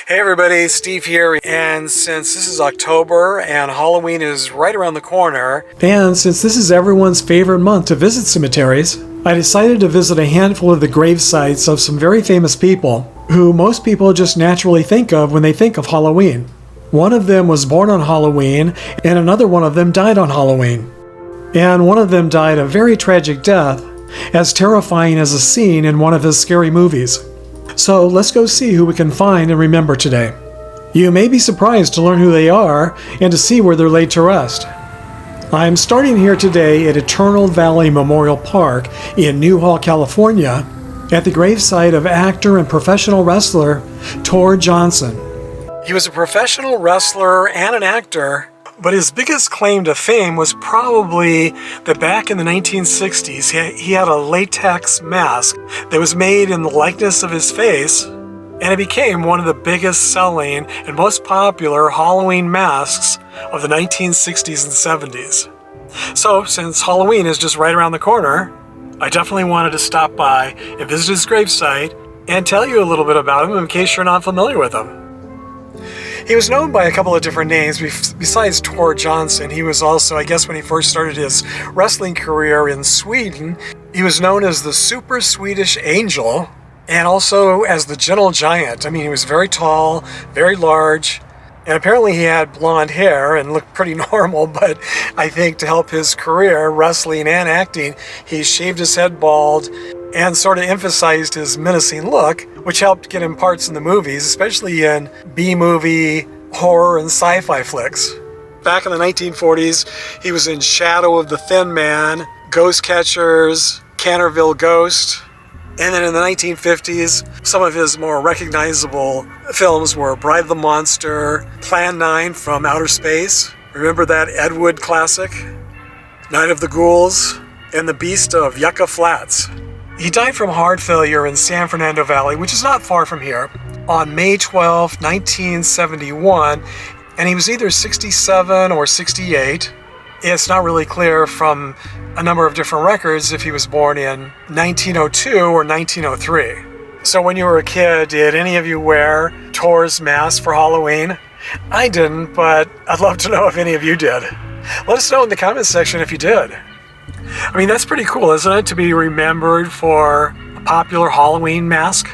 Hey everybody, Steve here, and since this is October and Halloween is right around the corner, and since this is everyone's favorite month to visit cemeteries, I decided to visit a handful of the grave sites of some very famous people, who most people just naturally think of when they think of Halloween. One of them was born on Halloween, and another one of them died on Halloween. And one of them died a very tragic death, as terrifying as a scene in one of his scary movies. So let's go see who we can find and remember today. You may be surprised to learn who they are and to see where they're laid to rest. I'm starting here today at Eternal Valley Memorial Park in Newhall, California, at the gravesite of actor and professional wrestler Thor Johnson. He was a professional wrestler and an actor, but his biggest claim to fame was probably that back in the 1960s, he had a latex mask that was made in the likeness of his face, and it became one of the biggest selling and most popular Halloween masks of the 1960s and 70s. So, since Halloween is just right around the corner, I definitely wanted to stop by and visit his gravesite and tell you a little bit about him in case you're not familiar with him. He was known by a couple of different names. Besides Thor Johnson, he was also, I guess when he first started his wrestling career in Sweden, he was known as the Super Swedish Angel and also as the Gentle Giant. I mean, he was very tall, very large, and apparently he had blonde hair and looked pretty normal, but I think to help his career, wrestling and acting, he shaved his head bald and sort of emphasized his menacing look, which helped get him parts in the movies, especially in B-movie, horror, and sci-fi flicks. Back in the 1940s, he was in Shadow of the Thin Man, Ghost Catchers, Canterville Ghost, and then in the 1950s, some of his more recognizable films were Bride of the Monster, Plan 9 from Outer Space, remember that Ed Wood classic? Night of the Ghouls, and The Beast of Yucca Flats. He died from heart failure in San Fernando Valley, which is not far from here, on May 12, 1971, and he was either 67 or 68. It's not really clear from a number of different records if he was born in 1902 or 1903. So when you were a kid, did any of you wear Thor's mask for Halloween? I didn't, but I'd love to know if any of you did. Let us know in the comments section if you did. I mean, that's pretty cool, isn't it, to be remembered for a popular Halloween mask?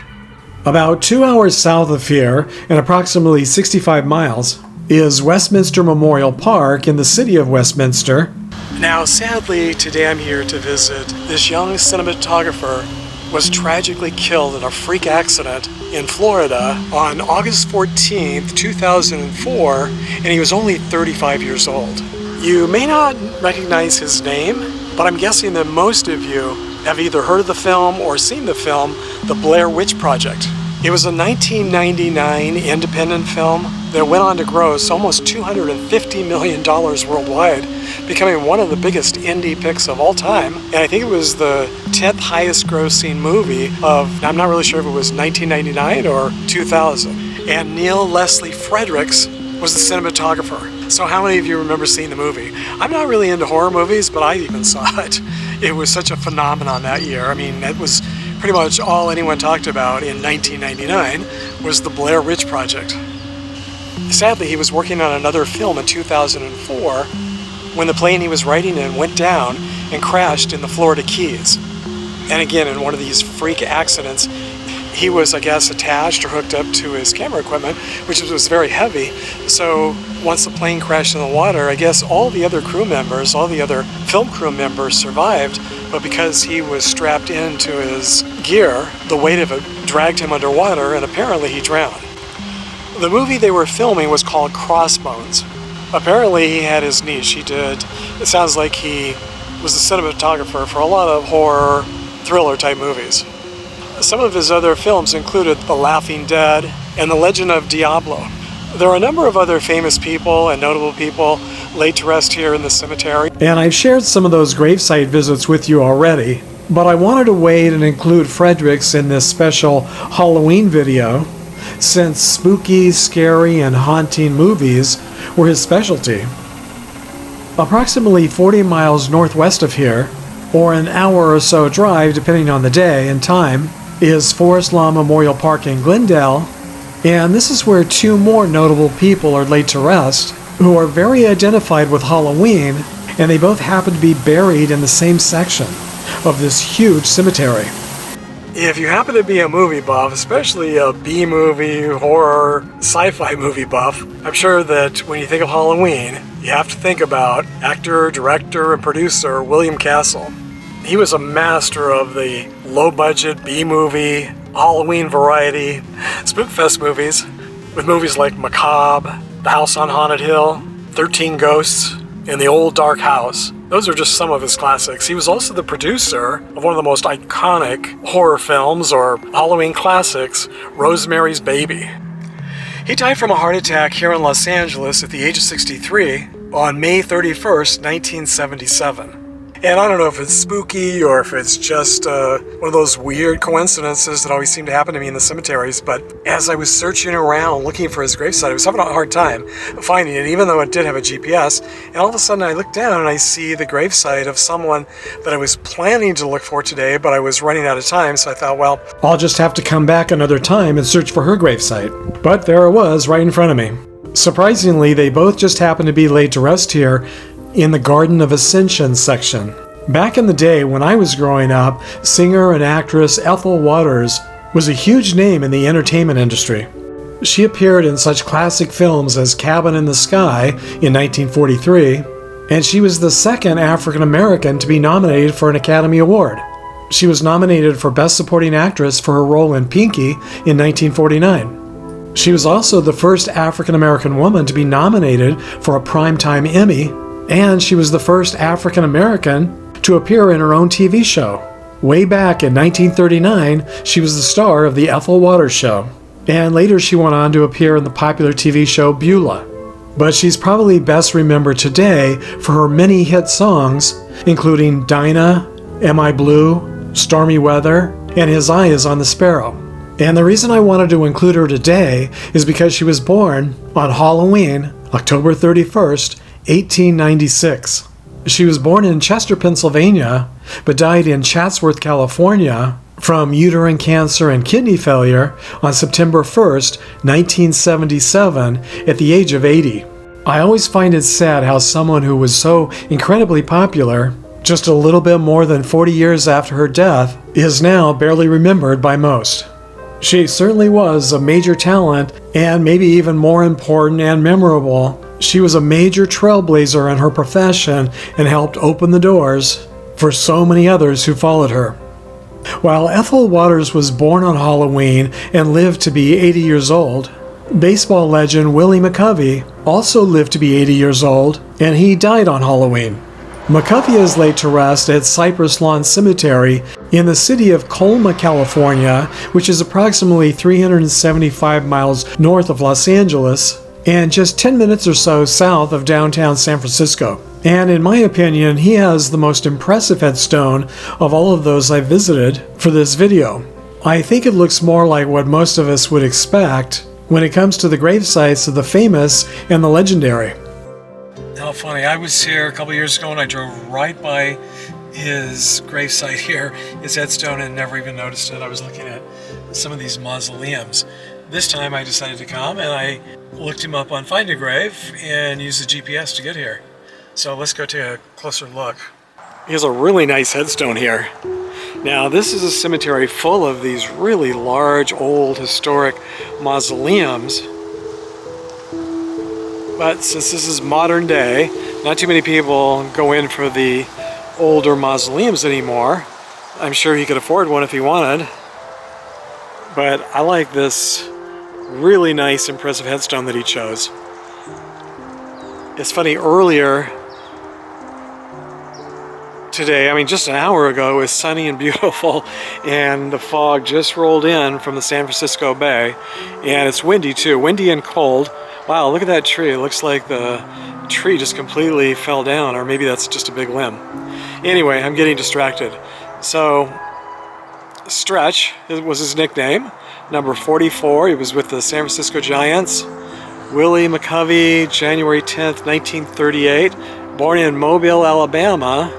About 2 hours south of here, and approximately 65 miles, is Westminster Memorial Park in the city of Westminster. Now, sadly, today I'm here to visit this young cinematographer was tragically killed in a freak accident in Florida on August 14th, 2004, and he was only 35 years old. You may not recognize his name, but I'm guessing that most of you have either heard of the film or seen the film, The Blair Witch Project. It was a 1999 independent film that went on to gross almost $250 million worldwide, becoming one of the biggest indie picks of all time. And I think it was the 10th highest grossing movie of, I'm not really sure if it was 1999 or 2000. And Neal Leslie Fredricks was the cinematographer. So how many of you remember seeing the movie? I'm not really into horror movies, but I even saw it. It was such a phenomenon that year. I mean, that was pretty much all anyone talked about in 1999 was the Blair Witch Project. Sadly, he was working on another film in 2004 when the plane he was writing in went down and crashed in the Florida Keys. And again, in one of these freak accidents, he was, I guess, attached or hooked up to his camera equipment, which was very heavy. So once the plane crashed in the water, I guess all the other crew members, all the other film crew members survived, but because he was strapped into his gear, the weight of it dragged him underwater, and apparently he drowned. The movie they were filming was called Crossbones. Apparently he had his niche. It sounds like he was the cinematographer for a lot of horror, thriller type movies. Some of his other films included The Laughing Dead and The Legend of Diablo. There are a number of other famous people and notable people laid to rest here in the cemetery. And I've shared some of those gravesite visits with you already, but I wanted to wait and include Fredricks in this special Halloween video, since spooky, scary, and haunting movies were his specialty. Approximately 40 miles northwest of here, or an hour or so drive depending on the day and time, is Forest Lawn Memorial Park in Glendale, And this is where two more notable people are laid to rest, who are very identified with Halloween, and they both happen to be buried in the same section of this huge cemetery. If you happen to be a movie buff, especially a B-movie, horror, sci-fi movie buff, I'm sure that when you think of Halloween, you have to think about actor, director, and producer William Castle. He was a master of the low-budget B-movie, Halloween variety, spookfest movies, with movies like Macabre, The House on Haunted Hill, 13 Ghosts, and The Old Dark House. Those are just some of his classics. He was also the producer of one of the most iconic horror films or Halloween classics, Rosemary's Baby. He died from a heart attack here in Los Angeles at the age of 63 on May 31st, 1977. And I don't know if it's spooky or if it's just one of those weird coincidences that always seem to happen to me in the cemeteries, but as I was searching around looking for his gravesite, I was having a hard time finding it, even though it did have a GPS. And all of a sudden I look down and I see the gravesite of someone that I was planning to look for today, but I was running out of time, so I thought, well, I'll just have to come back another time and search for her gravesite. But there it was, right in front of me. Surprisingly, they both just happened to be laid to rest here in the Garden of Ascension section. Back in the day when I was growing up, singer and actress Ethel Waters was a huge name in the entertainment industry. She appeared in such classic films as Cabin in the Sky in 1943, and she was the second African American to be nominated for an Academy Award. She was nominated for Best Supporting Actress for her role in Pinky in 1949. She was also the first African American woman to be nominated for a Primetime Emmy, and she was the first African American to appear in her own TV show. Way back in 1939, she was the star of the Ethel Waters show, and later she went on to appear in the popular TV show Beulah. But she's probably best remembered today for her many hit songs, including Dinah, Am I Blue, Stormy Weather, and His Eye is on the Sparrow. And the reason I wanted to include her today is because she was born on Halloween, October 31st, 1896. She was born in Chester, Pennsylvania, but died in Chatsworth, California from uterine cancer and kidney failure on September 1st, 1977, at the age of 80. I always find it sad how someone who was so incredibly popular, just a little bit more than 40 years after her death, is now barely remembered by most. She certainly was a major talent, and maybe even more important and memorable, she was a major trailblazer in her profession and helped open the doors for so many others who followed her. While Ethel Waters was born on Halloween and lived to be 80 years old, baseball legend Willie McCovey also lived to be 80 years old, and he died on Halloween. McCovey is laid to rest at Cypress Lawn Cemetery in the city of Colma, California, which is approximately 375 miles north of Los Angeles and just 10 minutes or so south of downtown San Francisco. And in my opinion, he has the most impressive headstone of all of those I visited for this video. I think it looks more like what most of us would expect when it comes to the grave sites of the famous and the legendary. How funny, I was here a couple years ago and I drove right by his gravesite here, his headstone, and never even noticed it. I was looking at some of these mausoleums. This time I decided to come and I looked him up on Find a Grave and used the GPS to get here. So let's go take a closer look. He has a really nice headstone here. Now this is a cemetery full of these really large, old, historic mausoleums. But since this is modern day, not too many people go in for the older mausoleums anymore. I'm sure he could afford one if he wanted. But I like this really nice, impressive headstone that he chose. It's funny, earlier today, I mean just an hour ago, it was sunny and beautiful and the fog just rolled in from the San Francisco Bay, and it's windy too, windy and cold. Wow, look at that tree. It looks like the tree just completely fell down, or maybe that's just a big limb. Anyway, I'm getting distracted. So, Stretch was his nickname. Number 44, he was with the San Francisco Giants. Willie McCovey, January 10th, 1938, born in Mobile, Alabama,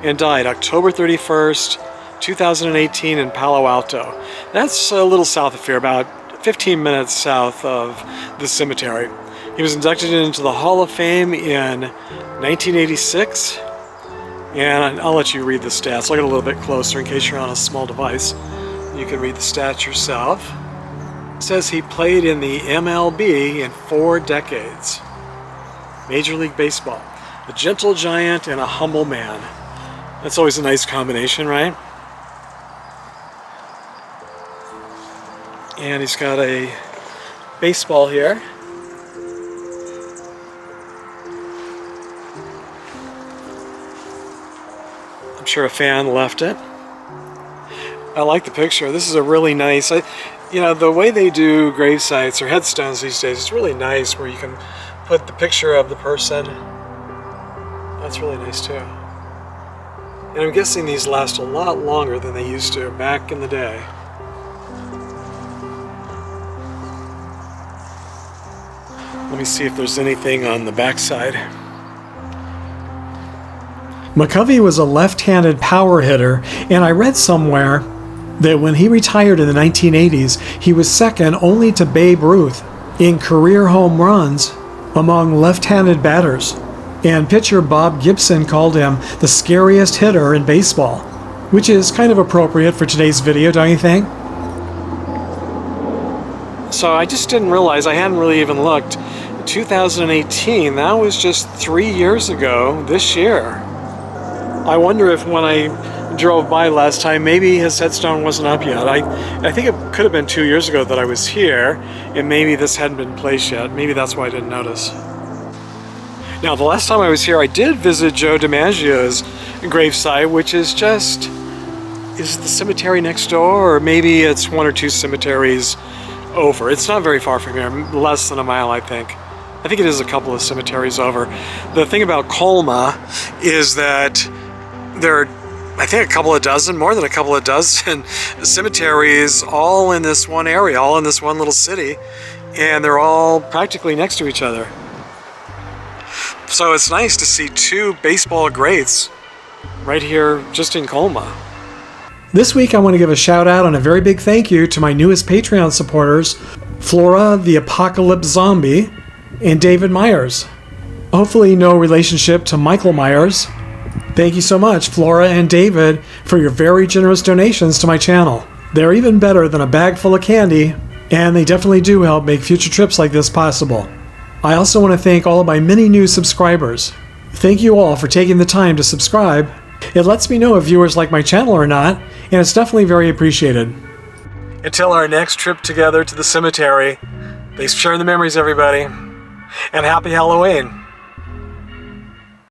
and died October 31st, 2018 in Palo Alto. That's a little south of here, about 15 minutes south of the cemetery. He was inducted into the Hall of Fame in 1986, and I'll let you read the stats. I'll get a little bit closer in case you're on a small device. You can read the stats yourself. It says he played in the MLB in 4 decades. Major League Baseball. A gentle giant and a humble man. That's always a nice combination, right? And he's got a baseball here. I'm sure a fan left it. I like the picture. This is a really nice, you know, the way they do grave sites or headstones these days, it's really nice where you can put the picture of the person. That's really nice too. And I'm guessing these last a lot longer than they used to back in the day. Let me see if there's anything on the backside. McCovey was a left-handed power hitter, and I read somewhere that when he retired in the 1980s, he was second only to Babe Ruth in career home runs among left-handed batters. And pitcher Bob Gibson called him the scariest hitter in baseball, which is kind of appropriate for today's video, don't you think? So I just didn't realize, I hadn't really even looked. 2018, that was just 3 years ago this year. I wonder if when I drove by last time, maybe his headstone wasn't up yet. I think it could have been 2 years ago that I was here, and maybe this hadn't been placed yet. Maybe that's why I didn't notice. Now, the last time I was here, I did visit Joe DiMaggio's gravesite, which is just, is the cemetery next door, or maybe it's 1 or 2 cemeteries over. It's not very far from here, less than a mile, I think. I think it is a couple of cemeteries over. The thing about Colma is that there are, I think, a couple of dozen, more than a couple of dozen cemeteries all in this one area, all in this one little city, and they're all practically next to each other. So it's nice to see 2 baseball greats right here just in Colma. This week I want to give a shout out and a very big thank you to my newest Patreon supporters, Flora the Apocalypse Zombie and David Myers. Hopefully no relationship to Michael Myers. Thank you so much, Flora and David, for your very generous donations to my channel. They're even better than a bag full of candy, and they definitely do help make future trips like this possible. I also want to thank all of my many new subscribers. Thank you all for taking the time to subscribe. It lets me know if viewers like my channel or not, and it's definitely very appreciated. Until our next trip together to the cemetery, thanks for sharing the memories, everybody, and happy Halloween!